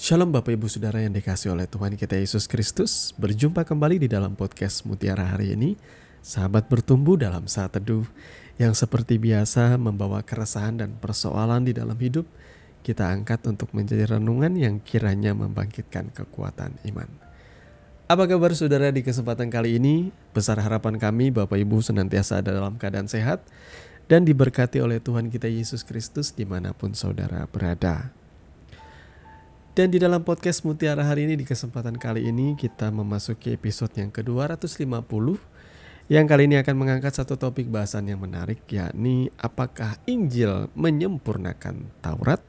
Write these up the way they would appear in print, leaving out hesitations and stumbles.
Shalom Bapak Ibu Saudara yang dikasihi oleh Tuhan kita Yesus Kristus. Berjumpa kembali di dalam podcast Mutiara hari ini. Sahabat bertumbuh dalam saat teduh yang seperti biasa membawa keresahan dan persoalan di dalam hidup. Kita angkat untuk menjadi renungan yang kiranya membangkitkan kekuatan iman. Apa kabar saudara di kesempatan kali ini? Besar harapan kami Bapak Ibu senantiasa ada dalam keadaan sehat dan diberkati oleh Tuhan kita Yesus Kristus dimanapun saudara berada. Dan di dalam podcast Mutiara hari ini, di kesempatan kali ini kita memasuki episode yang ke-250 yang kali ini akan mengangkat satu topik bahasan yang menarik, yakni apakah Injil menyempurnakan Taurat?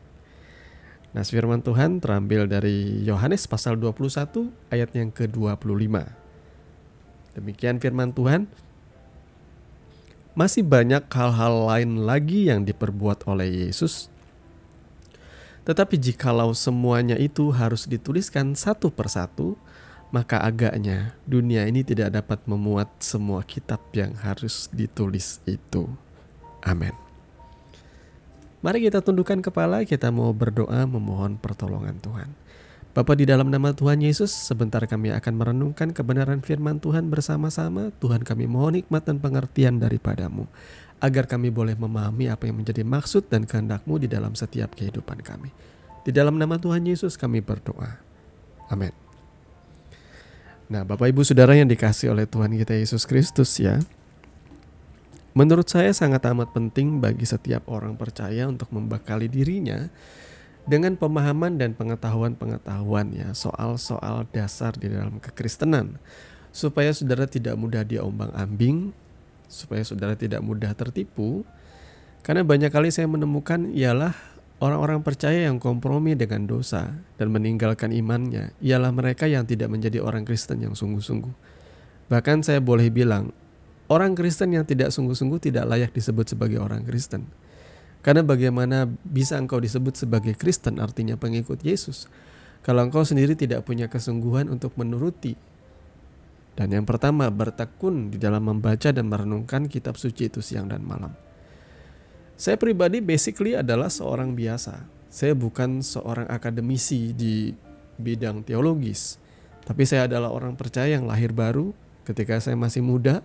Nah, firman Tuhan terambil dari Yohanes pasal 21 ayat yang ke-25. Demikian firman Tuhan. Masih banyak hal-hal lain lagi yang diperbuat oleh Yesus. Tetapi jikalau semuanya itu harus dituliskan satu persatu, maka agaknya dunia ini tidak dapat memuat semua kitab yang harus ditulis itu. Amin. Mari kita tundukkan kepala, kita mau berdoa memohon pertolongan Tuhan. Bapa, di dalam nama Tuhan Yesus, sebentar kami akan merenungkan kebenaran firman Tuhan bersama-sama. Tuhan, kami mohon hikmat dan pengertian daripada-Mu, agar kami boleh memahami apa yang menjadi maksud dan kehendak-Mu di dalam setiap kehidupan kami. Di dalam nama Tuhan Yesus kami berdoa. Amin. Nah, Bapak Ibu Saudara yang dikasihi oleh Tuhan kita Yesus Kristus ya. Menurut saya sangat amat penting bagi setiap orang percaya untuk membekali dirinya dengan pemahaman dan pengetahuan ya soal-soal dasar di dalam kekristenan, supaya saudara tidak mudah diombang-ambing, supaya saudara tidak mudah tertipu. Karena banyak kali saya menemukan ialah orang-orang percaya yang kompromi dengan dosa dan meninggalkan imannya, ialah mereka yang tidak menjadi orang Kristen yang sungguh-sungguh. Bahkan saya boleh bilang, orang Kristen yang tidak sungguh-sungguh tidak layak disebut sebagai orang Kristen. Karena bagaimana bisa engkau disebut sebagai Kristen, artinya pengikut Yesus, kalau engkau sendiri tidak punya kesungguhan untuk menuruti. Dan yang pertama, bertekun di dalam membaca dan merenungkan kitab suci itu siang dan malam. Saya pribadi basically adalah seorang biasa. Saya bukan seorang akademisi di bidang teologis. Tapi saya adalah orang percaya yang lahir baru ketika saya masih muda.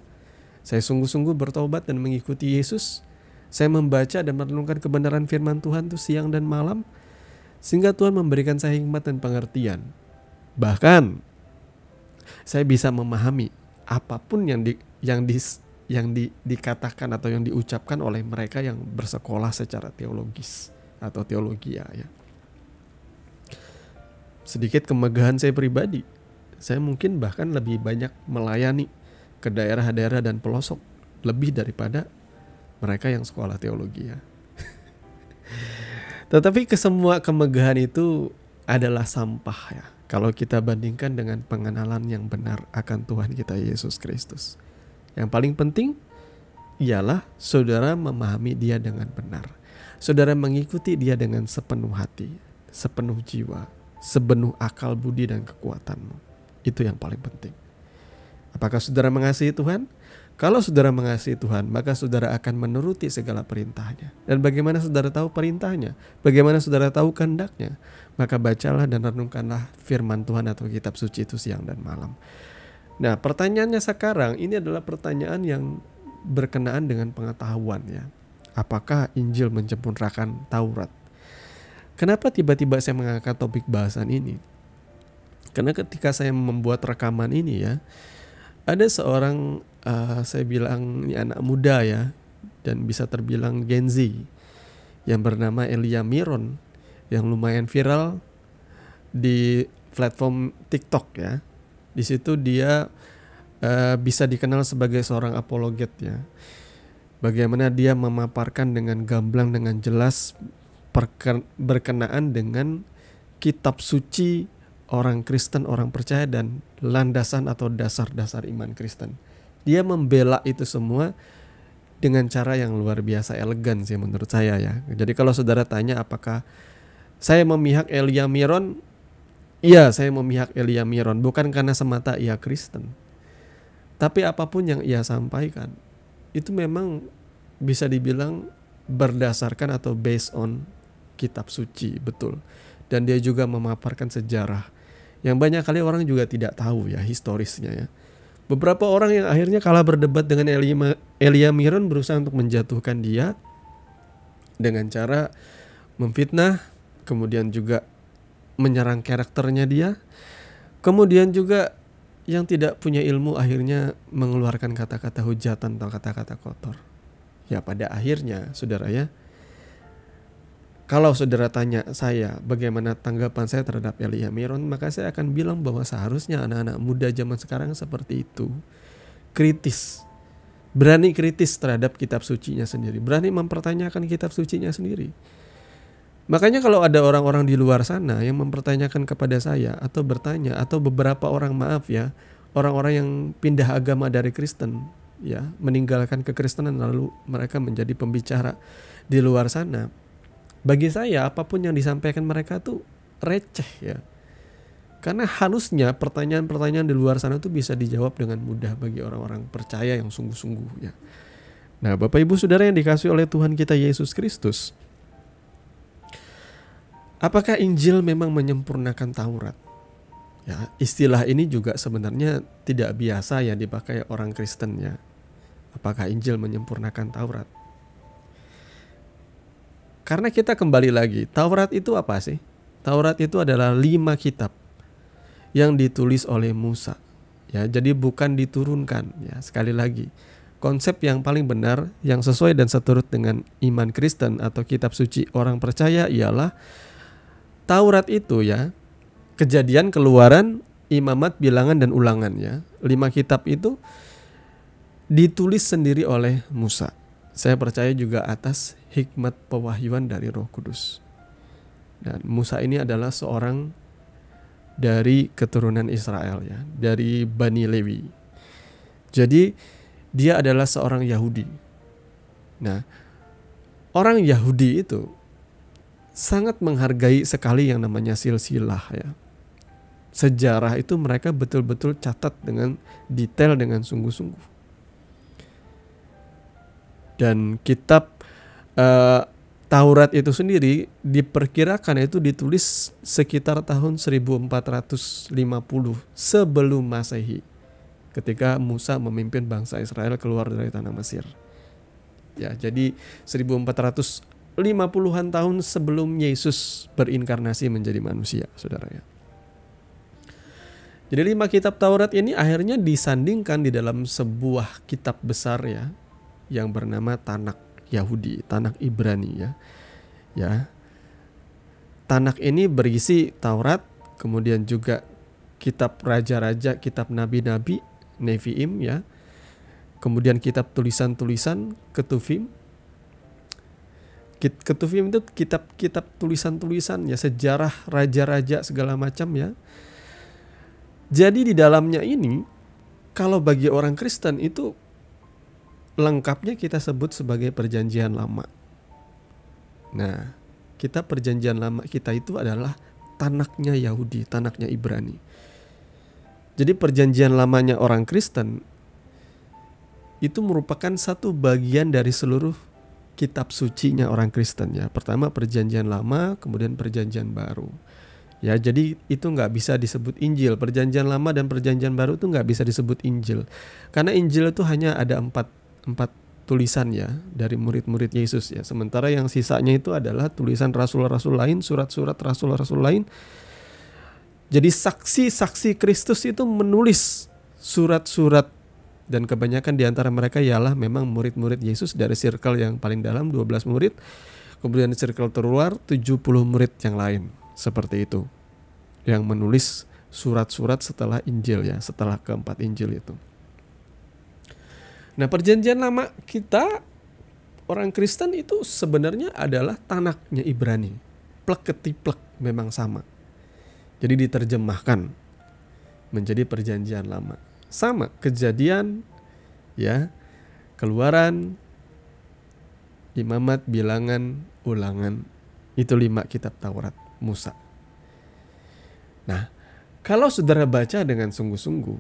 Saya sungguh-sungguh bertobat dan mengikuti Yesus. Saya membaca dan merenungkan kebenaran firman Tuhan itu siang dan malam. Sehingga Tuhan memberikan saya hikmat dan pengertian. Bahkan saya bisa memahami apapun yang dikatakan atau yang diucapkan oleh mereka yang bersekolah secara teologis atau teologi ya. Sedikit kemegahan saya pribadi, saya mungkin bahkan lebih banyak melayani ke daerah-daerah dan pelosok lebih daripada mereka yang sekolah teologi ya. Tetapi kesemua kemegahan itu adalah sampah ya, kalau kita bandingkan dengan pengenalan yang benar akan Tuhan kita Yesus Kristus. Yang paling penting ialah saudara memahami Dia dengan benar. Saudara mengikuti Dia dengan sepenuh hati, sepenuh jiwa, sepenuh akal budi dan kekuatanmu. Itu yang paling penting. Apakah saudara mengasihi Tuhan? Kalau saudara mengasihi Tuhan, maka saudara akan menuruti segala perintahnya. Dan bagaimana saudara tahu perintahnya? Bagaimana saudara tahu kehendaknya? Maka bacalah dan renungkanlah firman Tuhan atau kitab suci itu siang dan malam. Nah, pertanyaannya sekarang ini adalah pertanyaan yang berkenaan dengan pengetahuan ya. Apakah Injil menyempurnakan Taurat? Kenapa tiba-tiba saya mengangkat topik bahasan ini? Karena ketika saya membuat rekaman ini ya, ada seorang saya bilang ini anak muda ya, dan bisa terbilang Gen Z, yang bernama Elia Miron, yang lumayan viral di platform TikTok ya. Di situ dia bisa dikenal sebagai seorang apologet ya. Bagaimana dia memaparkan dengan gamblang, dengan jelas berkenaan dengan kitab suci orang Kristen, orang percaya, dan landasan atau dasar-dasar iman Kristen. Dia membela itu semua dengan cara yang luar biasa elegan sih menurut saya ya. Jadi kalau saudara tanya apakah saya memihak Elia Miron, iya, saya memihak Elia Miron, bukan karena semata ia Kristen. Tapi apapun yang ia sampaikan, itu memang bisa dibilang berdasarkan atau based on kitab suci, betul. Dan dia juga memaparkan sejarah yang banyak kali orang juga tidak tahu ya historisnya ya. Beberapa orang yang akhirnya kalah berdebat dengan Elia Miron berusaha untuk menjatuhkan dia dengan cara memfitnah, kemudian juga menyerang karakternya dia, kemudian juga yang tidak punya ilmu akhirnya mengeluarkan kata-kata hujatan atau kata-kata kotor. Ya pada akhirnya saudara ya, kalau saudara tanya saya bagaimana tanggapan saya terhadap Elia Miron, maka saya akan bilang bahwa seharusnya anak-anak muda zaman sekarang seperti itu. Kritis. Berani kritis terhadap kitab sucinya sendiri. Berani mempertanyakan kitab sucinya sendiri. Makanya kalau ada orang-orang di luar sana yang mempertanyakan kepada saya atau bertanya, atau beberapa orang, maaf ya, orang-orang yang pindah agama dari Kristen, ya, meninggalkan kekristenan lalu mereka menjadi pembicara di luar sana. Bagi saya apapun yang disampaikan mereka tuh receh ya. Karena harusnya pertanyaan-pertanyaan di luar sana tuh bisa dijawab dengan mudah bagi orang-orang percaya yang sungguh-sungguh ya. Nah, Bapak Ibu Saudara yang dikasihi oleh Tuhan kita Yesus Kristus, apakah Injil memang menyempurnakan Taurat? Ya, istilah ini juga sebenarnya tidak biasa ya dipakai orang Kristen ya. Apakah Injil menyempurnakan Taurat? Karena kita kembali lagi, Taurat itu apa sih? Taurat itu adalah 5 kitab yang ditulis oleh Musa. Ya, jadi bukan diturunkan ya. Sekali lagi, konsep yang paling benar yang sesuai dan seturut dengan iman Kristen atau kitab suci orang percaya ialah Taurat itu ya, Kejadian, Keluaran, Imamat, Bilangan dan Ulangan ya. 5 kitab itu ditulis sendiri oleh Musa. Saya percaya juga atas hikmat pewahyuan dari Roh Kudus. Dan Musa ini adalah seorang dari keturunan Israel ya, dari Bani Lewi. Jadi dia adalah seorang Yahudi. Nah, orang Yahudi itu sangat menghargai sekali yang namanya silsilah ya. Sejarah itu mereka betul-betul catat dengan detail, dengan sungguh-sungguh. Dan kitab Taurat itu sendiri diperkirakan itu ditulis sekitar tahun 1450 sebelum Masehi, ketika Musa memimpin bangsa Israel keluar dari tanah Mesir. Ya, jadi 1450-an tahun sebelum Yesus berinkarnasi menjadi manusia, saudara ya. Jadi 5 kitab Taurat ini akhirnya disandingkan di dalam sebuah kitab besar ya, yang bernama Tanak Yahudi, Tanak Ibrani ya. Ya. Tanak ini berisi Taurat, kemudian juga kitab raja-raja, kitab nabi-nabi, Neviim ya. Kemudian kitab tulisan-tulisan, Ketuvim. Ketuvim itu kitab tulisan-tulisan ya, sejarah raja-raja segala macam ya. Jadi di dalamnya ini, kalau bagi orang Kristen itu lengkapnya kita sebut sebagai perjanjian lama. Nah, kitab perjanjian lama kita itu adalah tanaknya Yahudi, tanaknya Ibrani. Jadi perjanjian lamanya orang Kristen itu merupakan satu bagian dari seluruh kitab sucinya orang Kristen ya. Pertama perjanjian lama, kemudian perjanjian baru. Ya, jadi itu nggak bisa disebut Injil. Perjanjian lama dan perjanjian baru itu nggak bisa disebut Injil. Karena Injil itu hanya ada empat tulisan ya dari murid-murid Yesus ya. Sementara yang sisanya itu adalah tulisan rasul-rasul lain, surat-surat rasul-rasul lain. Jadi saksi-saksi Kristus itu menulis surat-surat, dan kebanyakan di antara mereka ialah memang murid-murid Yesus dari circle yang paling dalam 12 murid. Kemudian circle terluar 70 murid yang lain. Seperti itu. Yang menulis surat-surat setelah Injil ya, setelah keempat Injil itu. Nah, perjanjian lama kita orang Kristen itu sebenarnya adalah tanaknya Ibrani. Plek ketiplek memang sama. Jadi diterjemahkan menjadi perjanjian lama. Sama, Kejadian ya, Keluaran, Imamat, Bilangan, Ulangan. Itu 5 kitab Taurat Musa. Nah, kalau saudara baca dengan sungguh-sungguh,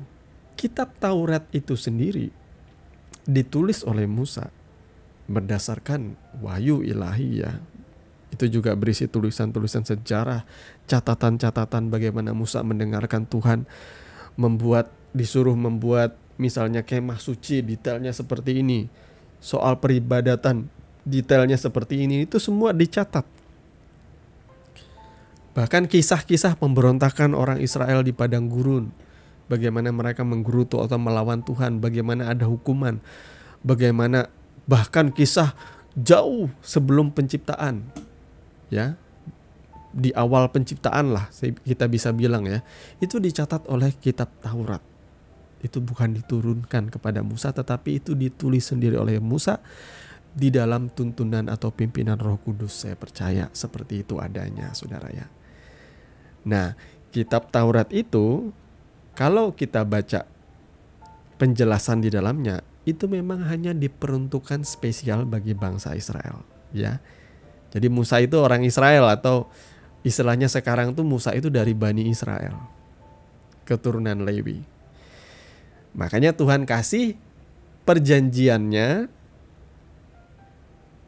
kitab Taurat itu sendiri ditulis oleh Musa berdasarkan wahyu ilahi ya. Itu juga berisi tulisan-tulisan sejarah, catatan-catatan bagaimana Musa mendengarkan Tuhan, disuruh membuat misalnya kemah suci, detailnya seperti ini. Soal peribadatan, detailnya seperti ini. Itu semua dicatat. Bahkan kisah-kisah pemberontakan orang Israel di padang gurun, bagaimana mereka menggerutu atau melawan Tuhan, bagaimana ada hukuman, bagaimana bahkan kisah jauh sebelum penciptaan, ya, di awal penciptaan lah kita bisa bilang ya, itu dicatat oleh kitab Taurat. Itu bukan diturunkan kepada Musa, tetapi itu ditulis sendiri oleh Musa di dalam tuntunan atau pimpinan Roh Kudus. Saya percaya seperti itu adanya, saudara ya. Nah, kitab Taurat itu kalau kita baca penjelasan di dalamnya, itu memang hanya diperuntukkan spesial bagi bangsa Israel, ya. Jadi Musa itu orang Israel, atau istilahnya sekarang tuh Musa itu dari Bani Israel, keturunan Lewi. Makanya Tuhan kasih perjanjiannya,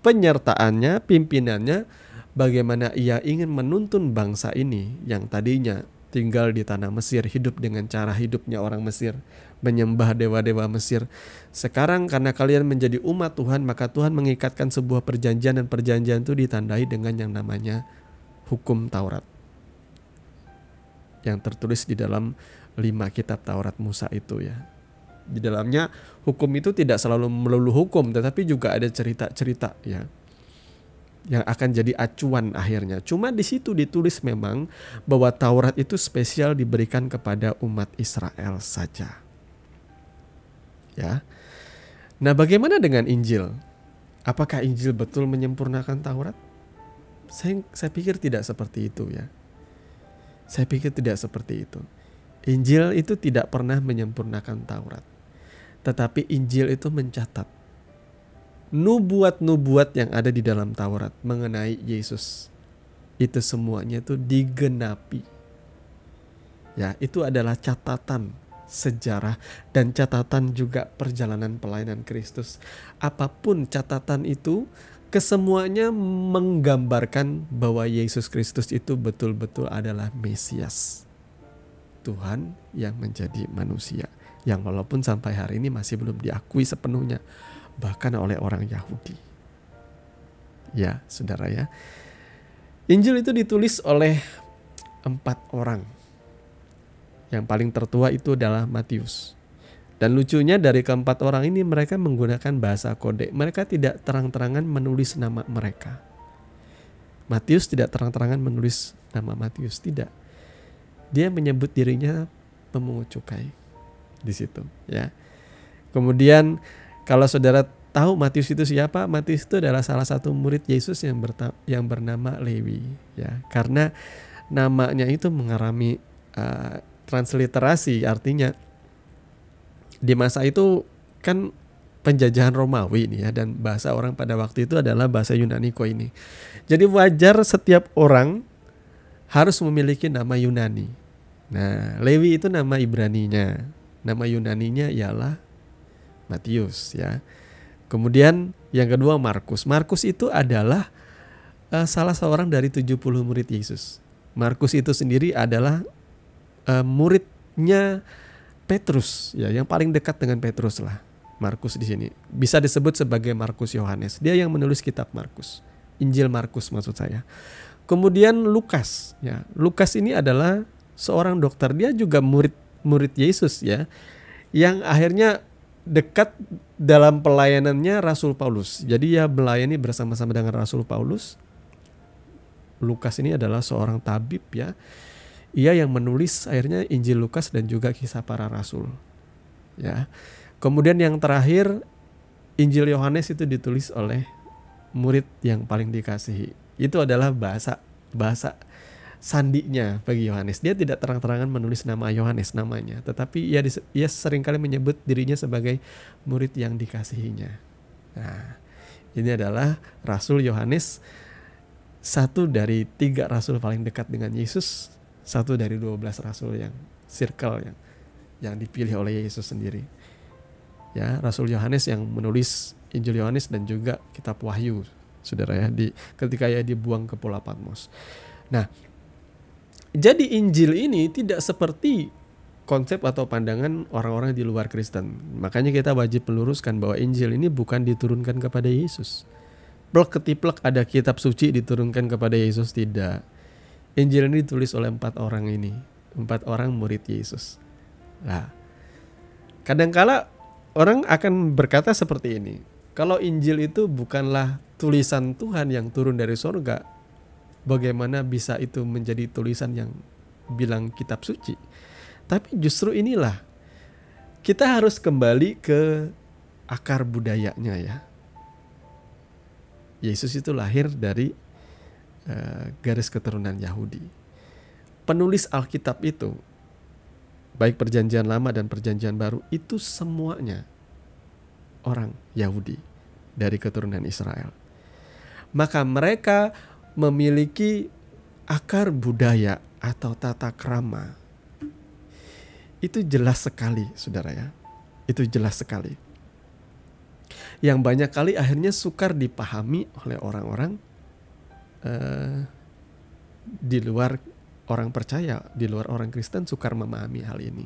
penyertaannya, pimpinannya, bagaimana ia ingin menuntun bangsa ini yang tadinya tinggal di tanah Mesir, hidup dengan cara hidupnya orang Mesir, menyembah dewa-dewa Mesir. Sekarang karena kalian menjadi umat Tuhan, maka Tuhan mengikatkan sebuah perjanjian, dan perjanjian itu ditandai dengan yang namanya hukum Taurat, yang tertulis di dalam 5 kitab Taurat Musa itu ya. Di dalamnya hukum itu tidak selalu melulu hukum, tetapi juga ada cerita-cerita ya, yang akan jadi acuan akhirnya. Cuma di situ ditulis memang bahwa Taurat itu spesial diberikan kepada umat Israel saja. Ya. Nah, bagaimana dengan Injil? Apakah Injil betul menyempurnakan Taurat? Saya pikir tidak seperti itu ya. Saya pikir tidak seperti itu. Injil itu tidak pernah menyempurnakan Taurat. Tetapi Injil itu mencatat nubuat-nubuat yang ada di dalam Taurat mengenai Yesus. Itu semuanya itu digenapi. Ya, itu adalah catatan sejarah dan catatan juga perjalanan pelayanan Kristus. Apapun catatan itu, kesemuanya menggambarkan bahwa Yesus Kristus itu betul-betul adalah Mesias, Tuhan yang menjadi manusia, yang walaupun sampai hari ini masih belum diakui sepenuhnya, bahkan oleh orang Yahudi. Ya, saudara ya. Injil itu ditulis oleh 4 orang. Yang paling tertua itu adalah Matius. Dan lucunya dari keempat orang ini mereka menggunakan bahasa kode. Mereka tidak terang-terangan menulis nama mereka. Matius tidak terang-terangan menulis nama Matius, tidak. Dia menyebut dirinya pemungut cukai di situ, ya. Kemudian kalau saudara tahu Matius itu siapa? Matius itu adalah salah satu murid Yesus yang bernama Lewi, ya. Karena namanya itu mengalami transliterasi, artinya di masa itu kan penjajahan Romawi nih ya, dan bahasa orang pada waktu itu adalah bahasa Yunani Koine. Jadi wajar setiap orang harus memiliki nama Yunani. Nah, Lewi itu nama Ibraninya, nama Yunaninya ialah Matius ya. Kemudian yang kedua Markus. Markus itu adalah salah seorang dari 70 murid Yesus. Markus itu sendiri adalah muridnya Petrus ya, yang paling dekat dengan Petrus lah. Markus di sini bisa disebut sebagai Markus Yohanes. Dia yang menulis kitab Markus, Injil Markus maksud saya. Kemudian Lukas ya. Lukas ini adalah seorang dokter, dia juga murid Yesus ya, yang akhirnya dekat dalam pelayanannya Rasul Paulus. Jadi ya melayani bersama-sama dengan Rasul Paulus. Lukas ini adalah seorang tabib ya. Ia yang menulis akhirnya Injil Lukas dan juga kisah para rasul. Ya. Kemudian yang terakhir Injil Yohanes itu ditulis oleh murid yang paling dikasihi. Itu adalah bahasa sandinya bagi Yohanes. Dia tidak terang-terangan menulis nama Yohanes namanya, tetapi ia seringkali menyebut dirinya sebagai murid yang dikasihinya. Nah, ini adalah Rasul Yohanes, satu dari 3 rasul paling dekat dengan Yesus, satu dari 12 rasul yang circle yang dipilih oleh Yesus sendiri. Ya, Rasul Yohanes yang menulis Injil Yohanes dan juga kitab Wahyu saudara ya, ketika ia dibuang ke Pulau Patmos. Nah, jadi Injil ini tidak seperti konsep atau pandangan orang-orang di luar Kristen. Makanya kita wajib meluruskan bahwa Injil ini bukan diturunkan kepada Yesus. Plek ketiplek ada kitab suci diturunkan kepada Yesus, tidak. Injil ini ditulis oleh 4 orang ini, 4 orang murid Yesus. Nah, kadangkala orang akan berkata seperti ini, kalau Injil itu bukanlah tulisan Tuhan yang turun dari surga, bagaimana bisa itu menjadi tulisan yang bilang kitab suci? Tapi justru inilah, kita harus kembali ke akar budayanya ya. Yesus itu lahir dari garis keturunan Yahudi. Penulis Alkitab itu, baik Perjanjian Lama dan Perjanjian Baru, itu semuanya orang Yahudi dari keturunan Israel. Maka mereka memiliki akar budaya atau tata krama. Itu jelas sekali, saudara ya. Itu jelas sekali. Yang banyak kali akhirnya sukar dipahami oleh orang-orang di luar orang percaya, di luar orang Kristen sukar memahami hal ini.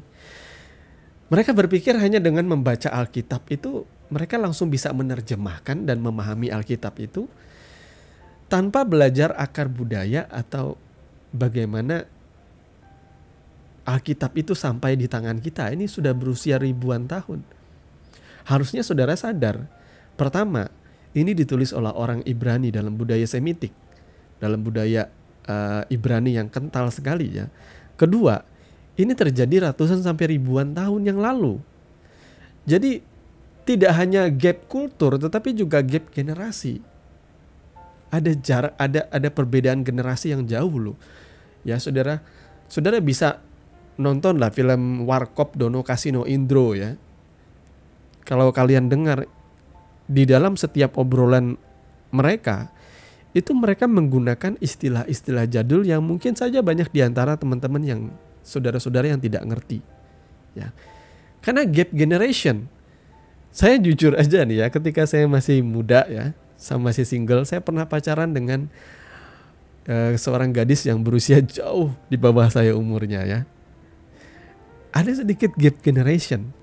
Mereka berpikir hanya dengan membaca Alkitab itu mereka langsung bisa menerjemahkan dan memahami Alkitab itu tanpa belajar akar budaya atau bagaimana Alkitab itu sampai di tangan kita. Ini sudah berusia ribuan tahun. Harusnya saudara sadar, pertama, ini ditulis oleh orang Ibrani dalam budaya Semitik, dalam budaya Ibrani yang kental sekali ya. Kedua, ini terjadi ratusan sampai ribuan tahun yang lalu. Jadi tidak hanya gap kultur, tetapi juga gap generasi. Ada jarak, ada perbedaan generasi yang jauh loh. Ya saudara bisa nonton lah film Warkop Dono Kasino Indro ya. Kalau kalian dengar di dalam setiap obrolan mereka, itu mereka menggunakan istilah-istilah jadul yang mungkin saja banyak di antara teman-teman yang saudara-saudara yang tidak ngerti. Ya. Karena gap generation. Saya jujur aja nih ya, ketika saya masih muda ya, masih single, saya pernah pacaran dengan seorang gadis yang berusia jauh di bawah saya umurnya ya. Ada sedikit gap generation.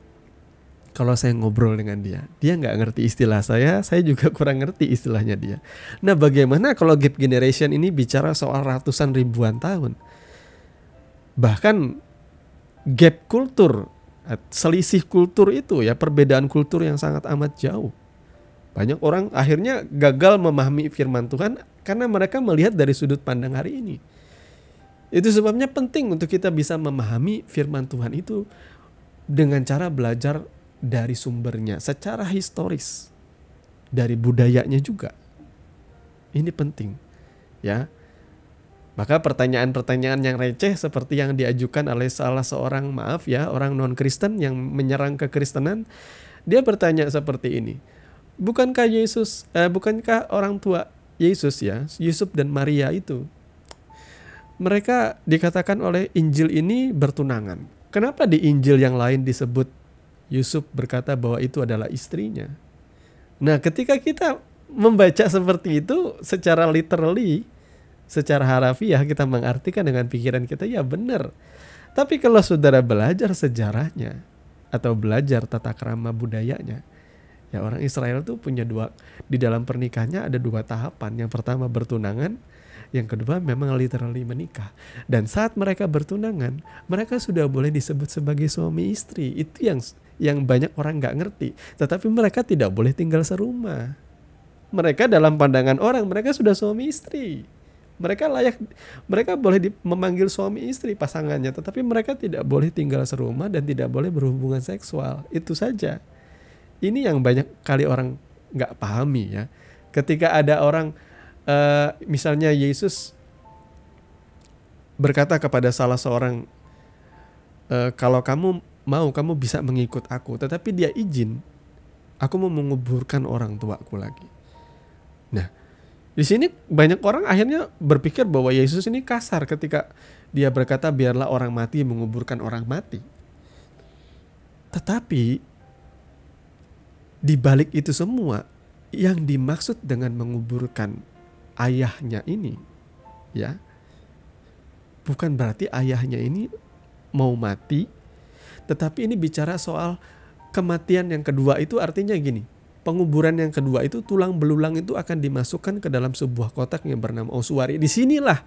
Kalau saya ngobrol dengan dia nggak ngerti istilah saya juga kurang ngerti istilahnya dia. Nah, bagaimana kalau gap generation ini bicara soal ratusan ribuan tahun? Bahkan gap kultur, selisih kultur itu ya, perbedaan kultur yang sangat amat jauh. Banyak orang akhirnya gagal memahami firman Tuhan karena mereka melihat dari sudut pandang hari ini. Itu sebabnya penting untuk kita bisa memahami firman Tuhan itu dengan cara belajar dari sumbernya secara historis, dari budayanya juga. Ini penting ya. Maka pertanyaan-pertanyaan yang receh seperti yang diajukan oleh salah seorang orang non-Kristen yang menyerang kekristenan, dia bertanya seperti ini, bukankah orang tua Yesus ya, Yusuf dan Maria itu, mereka dikatakan oleh Injil ini bertunangan. Kenapa di Injil yang lain disebut Yusuf berkata bahwa itu adalah istrinya? Nah, ketika kita membaca seperti itu secara literally, secara harafiah, kita mengartikan dengan pikiran kita, ya benar. Tapi kalau saudara belajar sejarahnya atau belajar tata krama budayanya, ya orang Israel tuh punya di dalam pernikahannya ada 2 tahapan. Yang pertama bertunangan, yang kedua memang literally menikah. Dan saat mereka bertunangan, mereka sudah boleh disebut sebagai suami istri. Itu yang banyak orang gak ngerti. Tetapi mereka tidak boleh tinggal serumah. Mereka dalam pandangan orang, mereka sudah suami istri. Mereka boleh memanggil suami istri pasangannya, tetapi mereka tidak boleh tinggal serumah dan tidak boleh berhubungan seksual. Itu saja. Ini yang banyak kali orang gak pahami ya. Ketika ada orang, misalnya Yesus berkata kepada salah seorang, kalau kamu mau, kamu bisa mengikut aku. Tetapi dia izin, aku mau menguburkan orang tuaku lagi. Nah, di sini banyak orang akhirnya berpikir bahwa Yesus ini kasar ketika dia berkata biarlah orang mati menguburkan orang mati. Tetapi di balik itu semua, yang dimaksud dengan menguburkan ayahnya ini, ya, bukan berarti ayahnya ini mau mati, tetapi ini bicara soal kematian yang kedua. Itu artinya gini, penguburan yang kedua itu tulang belulang itu akan dimasukkan ke dalam sebuah kotak yang bernama ossuary. Disinilah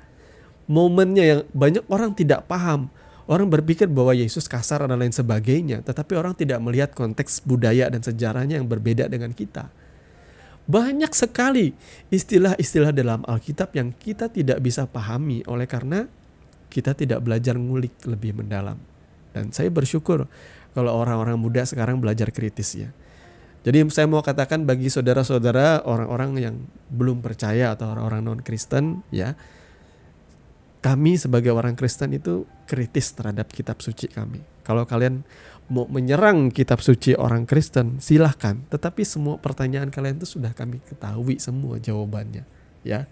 momennya yang banyak orang tidak paham. Orang berpikir bahwa Yesus kasar dan lain sebagainya, tetapi orang tidak melihat konteks budaya dan sejarahnya yang berbeda dengan kita. Banyak sekali istilah-istilah dalam Alkitab yang kita tidak bisa pahami oleh karena kita tidak belajar ngulik lebih mendalam. Dan saya bersyukur kalau orang-orang muda sekarang belajar kritis ya. Jadi saya mau katakan bagi saudara-saudara orang-orang yang belum percaya atau orang-orang non-Kristen ya, kami sebagai orang Kristen itu kritis terhadap kitab suci kami. Kalau kalian mau menyerang kitab suci orang Kristen, silahkan. Tetapi semua pertanyaan kalian itu sudah kami ketahui semua jawabannya. Ya.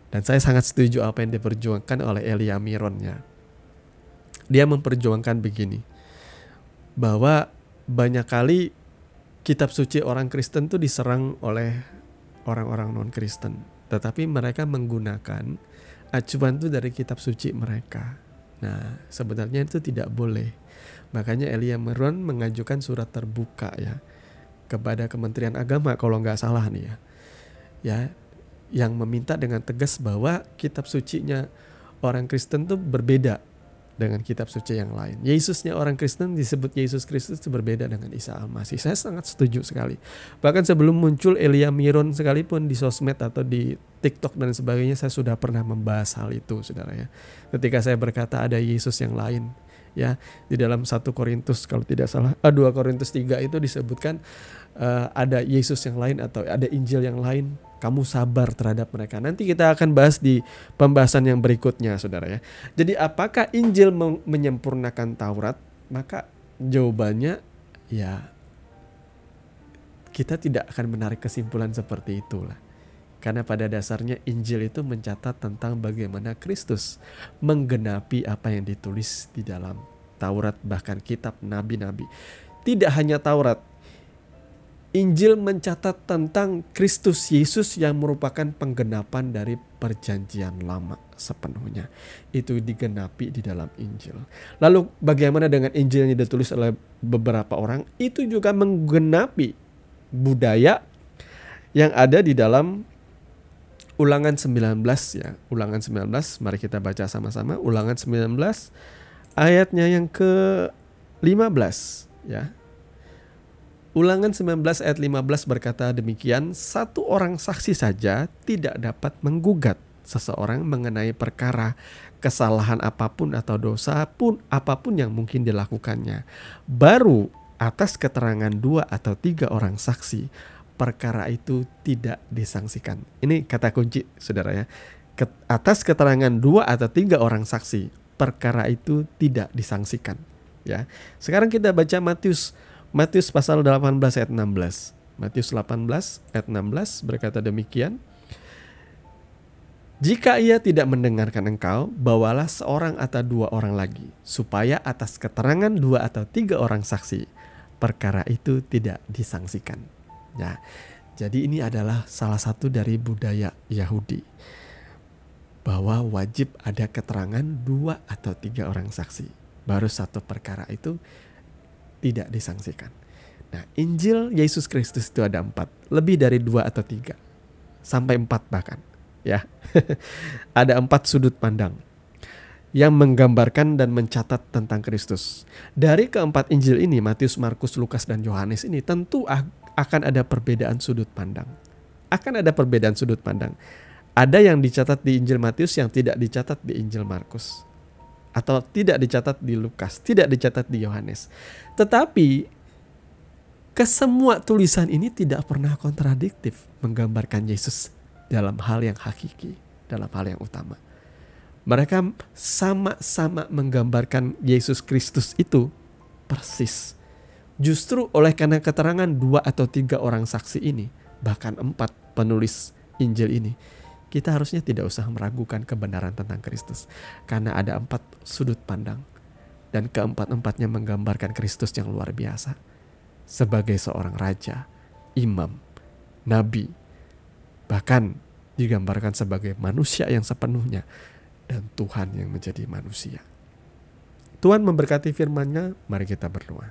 Dan saya sangat setuju apa yang diperjuangkan oleh Elia Miron ya. Dia memperjuangkan begini, bahwa banyak kali kitab suci orang Kristen itu diserang oleh orang-orang non-Kristen. Tetapi mereka menggunakan acuan itu dari kitab suci mereka. Nah, sebenarnya itu tidak boleh. Makanya Elia Miron mengajukan surat terbuka ya kepada Kementerian Agama kalau nggak salah nih ya. Ya, yang meminta dengan tegas bahwa kitab sucinya orang Kristen itu berbeda dengan kitab suci yang lain. Yesusnya orang Kristen disebut Yesus Kristus itu berbeda dengan Isa Al-Masih. Saya sangat setuju sekali. Bahkan sebelum muncul Elia Miron sekalipun di sosmed atau di TikTok dan sebagainya, saya sudah pernah membahas hal itu, saudara ya. Ketika saya berkata ada Yesus yang lain, ya, di dalam 1 Korintus kalau tidak salah, 2 Korintus 3 itu disebutkan ada Yesus yang lain atau ada Injil yang lain. Kamu sabar terhadap mereka. Nanti kita akan bahas di pembahasan yang berikutnya, saudara ya. Jadi apakah Injil menyempurnakan Taurat? Maka jawabannya ya, kita tidak akan menarik kesimpulan seperti itulah. Karena pada dasarnya Injil itu mencatat tentang bagaimana Kristus menggenapi apa yang ditulis di dalam Taurat, bahkan kitab nabi-nabi. Tidak hanya Taurat, Injil mencatat tentang Kristus Yesus yang merupakan penggenapan dari perjanjian lama sepenuhnya. Itu digenapi di dalam Injil. Lalu bagaimana dengan Injil yang ditulis oleh beberapa orang? Itu juga menggenapi budaya yang ada di dalam Ulangan 19 ya. Ulangan 19, mari kita baca sama-sama. Ulangan 19 ayatnya yang ke-15 ya. Ulangan 19 ayat 15 berkata demikian, satu orang saksi saja tidak dapat menggugat seseorang mengenai perkara kesalahan apapun atau dosa pun apapun yang mungkin dilakukannya. Baru atas keterangan 2 atau 3 orang saksi, perkara itu tidak disangsikan. Ini kata kunci, saudara ya. Atas keterangan 2 atau 3 orang saksi, perkara itu tidak disangsikan. Ya. Sekarang kita baca Matius pasal 18 ayat 16. Matius 18 ayat 16 berkata demikian. Jika ia tidak mendengarkan engkau, bawalah seorang atau 2 orang lagi, supaya atas keterangan 2 atau 3 orang saksi, perkara itu tidak disangsikan. Ya, jadi ini adalah salah satu dari budaya Yahudi, bahwa wajib ada keterangan 2 atau 3 orang saksi, baru satu perkara itu tidak disangsikan. Nah, Injil Yesus Kristus itu ada 4, lebih dari 2 atau 3, sampai 4 bahkan. Ya, ada 4 sudut pandang yang menggambarkan dan mencatat tentang Kristus. Dari keempat Injil ini, Matius, Markus, Lukas, dan Yohanes ini tentu akan ada perbedaan sudut pandang. Akan ada perbedaan sudut pandang. Ada yang dicatat di Injil Matius yang tidak dicatat di Injil Markus. Atau tidak dicatat di Lukas, tidak dicatat di Yohanes. Tetapi kesemua tulisan ini tidak pernah kontradiktif menggambarkan Yesus dalam hal yang hakiki, dalam hal yang utama. Mereka sama-sama menggambarkan Yesus Kristus itu persis. Justru oleh karena keterangan 2 atau 3 orang saksi ini, bahkan 4 penulis Injil ini, kita harusnya tidak usah meragukan kebenaran tentang Kristus. Karena ada 4 sudut pandang. Dan keempat-empatnya menggambarkan Kristus yang luar biasa. Sebagai seorang raja imam, nabi, bahkan digambarkan sebagai manusia yang sepenuhnya, dan Tuhan yang menjadi manusia. Tuhan memberkati firman-Nya, mari kita berdoa.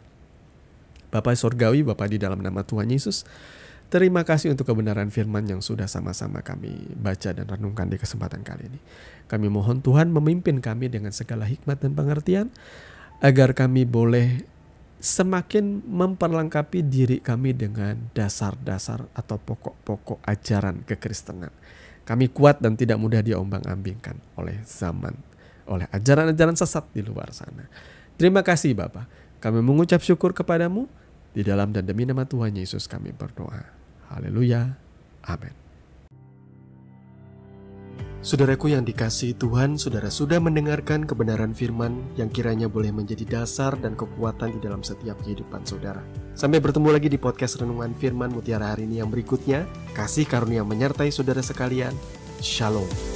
Bapa Surgawi, Bapa di dalam nama Tuhan Yesus, terima kasih untuk kebenaran firman yang sudah sama-sama kami baca dan renungkan di kesempatan kali ini. Kami mohon Tuhan memimpin kami dengan segala hikmat dan pengertian, agar kami boleh semakin memperlengkapi diri kami dengan dasar-dasar atau pokok-pokok ajaran kekristenan. Kami kuat dan tidak mudah diombang-ambingkan oleh zaman, oleh ajaran-ajaran sesat di luar sana. Terima kasih Bapa. Kami mengucap syukur kepadamu. Di dalam dan demi nama Tuhan Yesus kami berdoa. Haleluya. Amin. Saudaraku yang dikasihi Tuhan, saudara sudah mendengarkan kebenaran firman yang kiranya boleh menjadi dasar dan kekuatan di dalam setiap kehidupan saudara. Sampai bertemu lagi di podcast Renungan Firman Mutiara hari ini yang berikutnya. Kasih karunia menyertai saudara sekalian. Shalom.